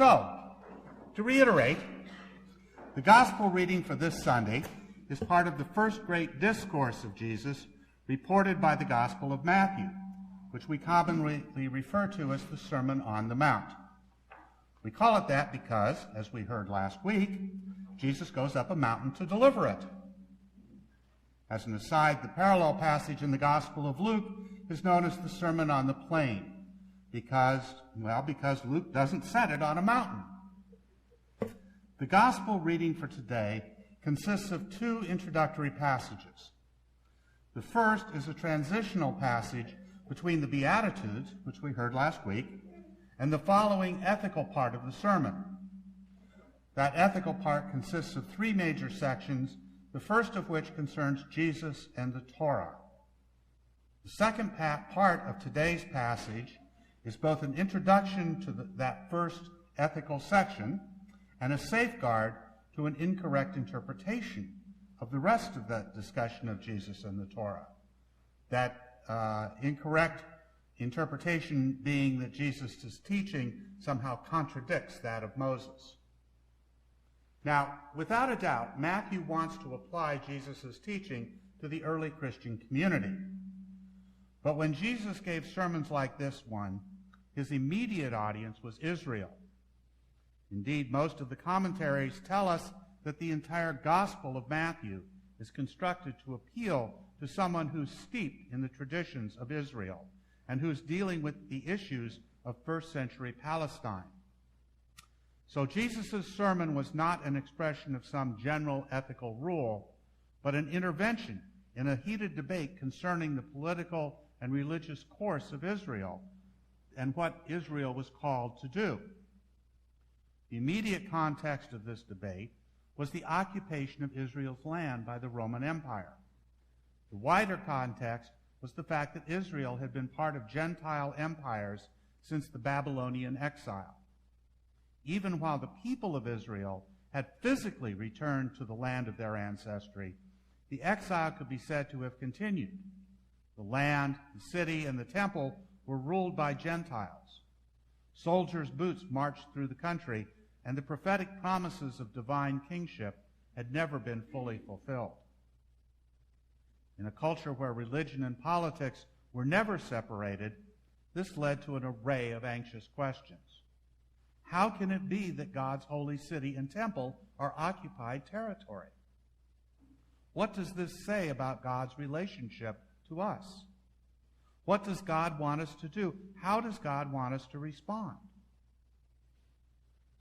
So, to reiterate, the gospel reading for this Sunday is part of the first great discourse of Jesus reported by the Gospel of Matthew, which we commonly refer to as the Sermon on the Mount. We call it that because, as we heard last week, Jesus goes up a mountain to deliver it. As an aside, the parallel passage in the Gospel of Luke is known as the Sermon on the Plain, because Luke doesn't set it on a mountain. The Gospel reading for today consists of two introductory passages. The first is a transitional passage between the Beatitudes, which we heard last week, and the following ethical part of the sermon. That ethical part consists of three major sections, the first of which concerns Jesus and the Torah. The second part of today's passage is both an introduction to that first ethical section and a safeguard to an incorrect interpretation of the rest of that discussion of Jesus and the Torah. That incorrect interpretation being that Jesus' teaching somehow contradicts that of Moses. Now, without a doubt, Matthew wants to apply Jesus' teaching to the early Christian community. But when Jesus gave sermons like this one, his immediate audience was Israel. Indeed, most of the commentaries tell us that the entire Gospel of Matthew is constructed to appeal to someone who's steeped in the traditions of Israel and who's dealing with the issues of first-century Palestine. So Jesus' sermon was not an expression of some general ethical rule, but an intervention in a heated debate concerning the political and religious course of Israel and what Israel was called to do. The immediate context of this debate was the occupation of Israel's land by the Roman Empire. The wider context was the fact that Israel had been part of Gentile empires since the Babylonian exile. Even while the people of Israel had physically returned to the land of their ancestry, the exile could be said to have continued. The land, the city, and the temple were ruled by Gentiles. Soldiers' boots marched through the country, and the prophetic promises of divine kingship had never been fully fulfilled. In a culture where religion and politics were never separated, this led to an array of anxious questions. How can it be that God's holy city and temple are occupied territory? What does this say about God's relationship to us? What does God want us to do? How does God want us to respond?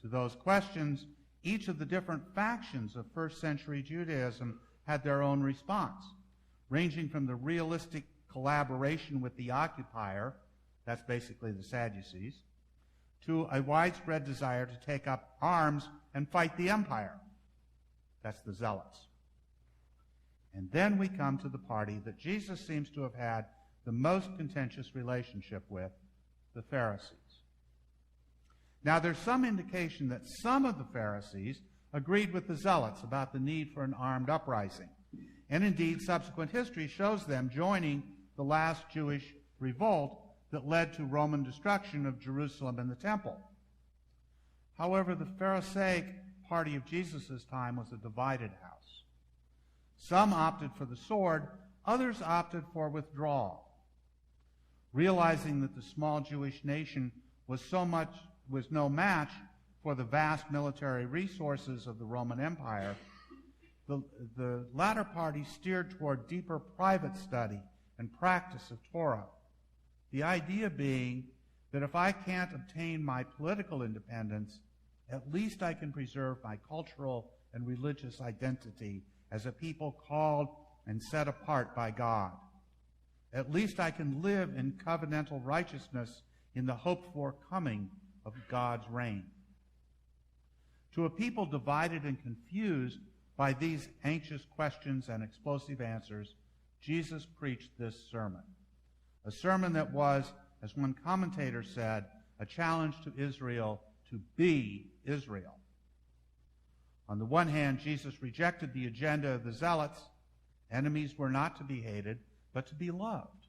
To those questions, each of the different factions of first-century Judaism had their own response, ranging from the realistic collaboration with the occupier, that's basically the Sadducees, to a widespread desire to take up arms and fight the empire, that's the Zealots. And then we come to the party that Jesus seems to have had the most contentious relationship with, the Pharisees. Now, there's some indication that some of the Pharisees agreed with the Zealots about the need for an armed uprising. And indeed, subsequent history shows them joining the last Jewish revolt that led to Roman destruction of Jerusalem and the temple. However, the Pharisaic party of Jesus' time was a divided house. Some opted for the sword, others opted for withdrawal. Realizing that the small Jewish nation was no match for the vast military resources of the Roman Empire, the latter party steered toward deeper private study and practice of Torah. The idea being that if I can't obtain my political independence, at least I can preserve my cultural and religious identity as a people called and set apart by God. At least I can live in covenantal righteousness in the hoped-for coming of God's reign. To a people divided and confused by these anxious questions and explosive answers, Jesus preached this sermon. A sermon that was, as one commentator said, a challenge to Israel to be Israel. On the one hand, Jesus rejected the agenda of the Zealots. Enemies were not to be hated, but to be loved.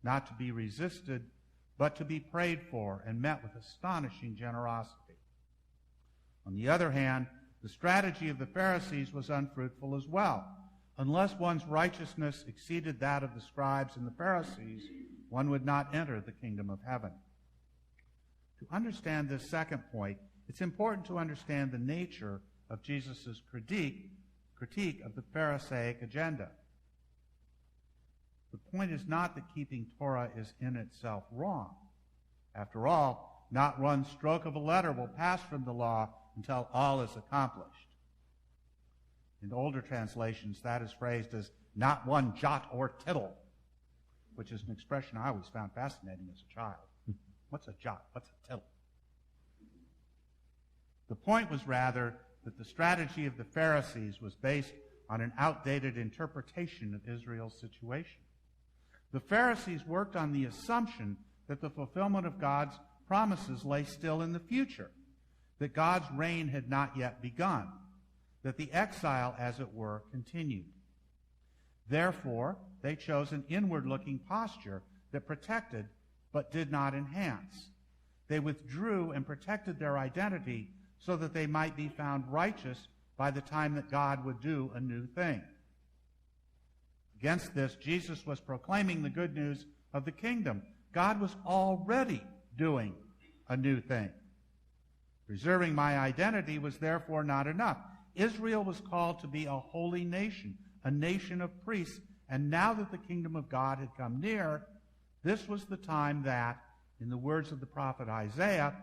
Not to be resisted, but to be prayed for and met with astonishing generosity. On the other hand, the strategy of the Pharisees was unfruitful as well. Unless one's righteousness exceeded that of the scribes and the Pharisees, one would not enter the kingdom of heaven. To understand this second point, it's important to understand the nature of Jesus' critique of the Pharisaic agenda. The point is not that keeping Torah is in itself wrong. After all, not one stroke of a letter will pass from the law until all is accomplished. In older translations, that is phrased as not one jot or tittle, which is an expression I always found fascinating as a child. What's a jot? What's a tittle? The point was rather that the strategy of the Pharisees was based on an outdated interpretation of Israel's situation. The Pharisees worked on the assumption that the fulfillment of God's promises lay still in the future, that God's reign had not yet begun, that the exile, as it were, continued. Therefore, they chose an inward-looking posture that protected but did not enhance. They withdrew and protected their identity so that they might be found righteous by the time that God would do a new thing. Against this, Jesus was proclaiming the good news of the kingdom. God was already doing a new thing. Preserving my identity was therefore not enough. Israel was called to be a holy nation, a nation of priests, and now that the kingdom of God had come near, this was the time that, in the words of the prophet Isaiah,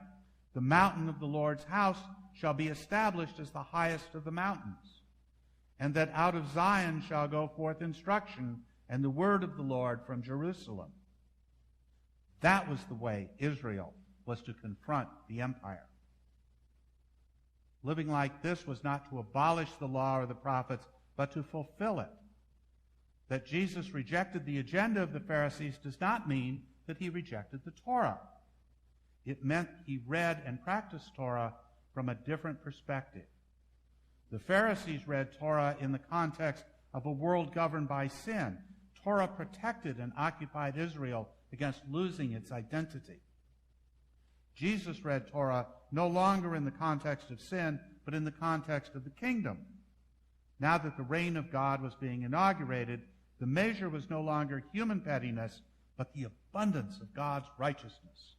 the mountain of the Lord's house shall be established as the highest of the mountains, and that out of Zion shall go forth instruction, and the word of the Lord from Jerusalem. That was the way Israel was to confront the empire. Living like this was not to abolish the law or the prophets, but to fulfill it. That Jesus rejected the agenda of the Pharisees does not mean that he rejected the Torah. It meant he read and practiced Torah from a different perspective. The Pharisees read Torah in the context of a world governed by sin. Torah protected and occupied Israel against losing its identity. Jesus read Torah no longer in the context of sin, but in the context of the kingdom. Now that the reign of God was being inaugurated, the measure was no longer human pettiness, but the abundance of God's righteousness.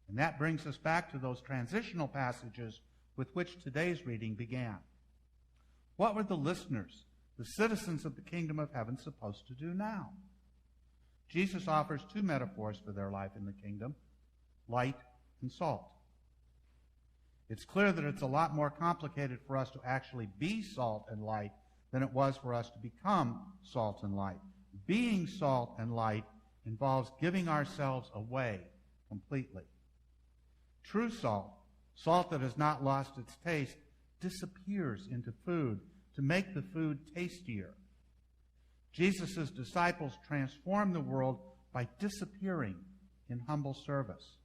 And that brings us back to those transitional passages with which today's reading began. What were the listeners, the citizens of the kingdom of heaven, supposed to do now? Jesus offers two metaphors for their life in the kingdom: light and salt. It's clear that it's a lot more complicated for us to actually be salt and light than it was for us to become salt and light. Being salt and light involves giving ourselves away completely. True salt, salt that has not lost its taste, disappears into food to make the food tastier. Jesus' disciples transform the world by disappearing in humble service.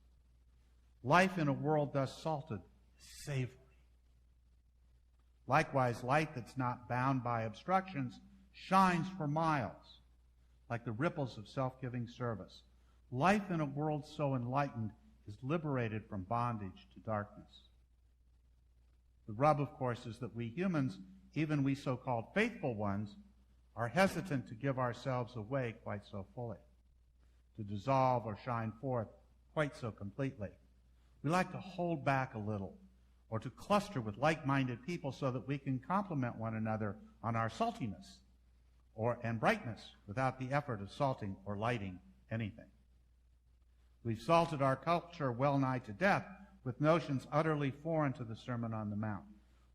Life in a world thus salted is savory. Likewise, light that's not bound by obstructions shines for miles, like the ripples of self-giving service. Life in a world so enlightened is liberated from bondage to darkness. The rub, of course, is that we humans, even we so-called faithful ones, are hesitant to give ourselves away quite so fully, to dissolve or shine forth quite so completely. We like to hold back a little, or to cluster with like-minded people so that we can compliment one another on our saltiness and brightness without the effort of salting or lighting anything. We've salted our culture well nigh to death with notions utterly foreign to the Sermon on the Mount.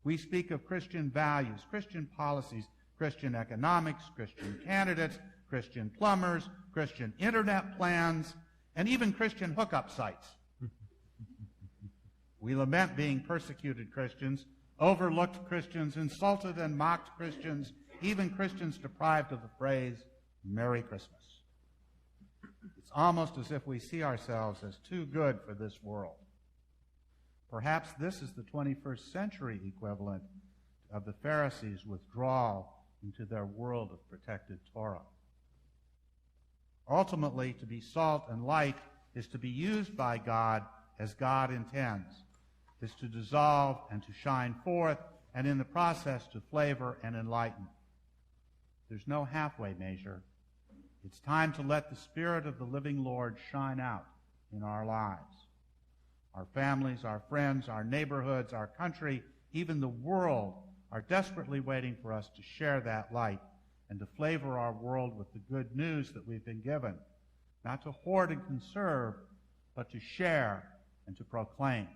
We speak of Christian values, Christian policies, Christian economics, Christian candidates, Christian plumbers, Christian internet plans, and even Christian hookup sites. We lament being persecuted Christians, overlooked Christians, insulted and mocked Christians, even Christians deprived of the phrase, Merry Christmas. It's almost as if we see ourselves as too good for this world. Perhaps this is the 21st century equivalent of the Pharisees' withdrawal into their world of protected Torah. Ultimately, to be salt and light is to be used by God as God intends. is to dissolve and to shine forth, and in the process to flavor and enlighten. There's no halfway measure. It's time to let the Spirit of the living Lord shine out in our lives. Our families, our friends, our neighborhoods, our country, even the world are desperately waiting for us to share that light and to flavor our world with the good news that we've been given, not to hoard and conserve, but to share and to proclaim.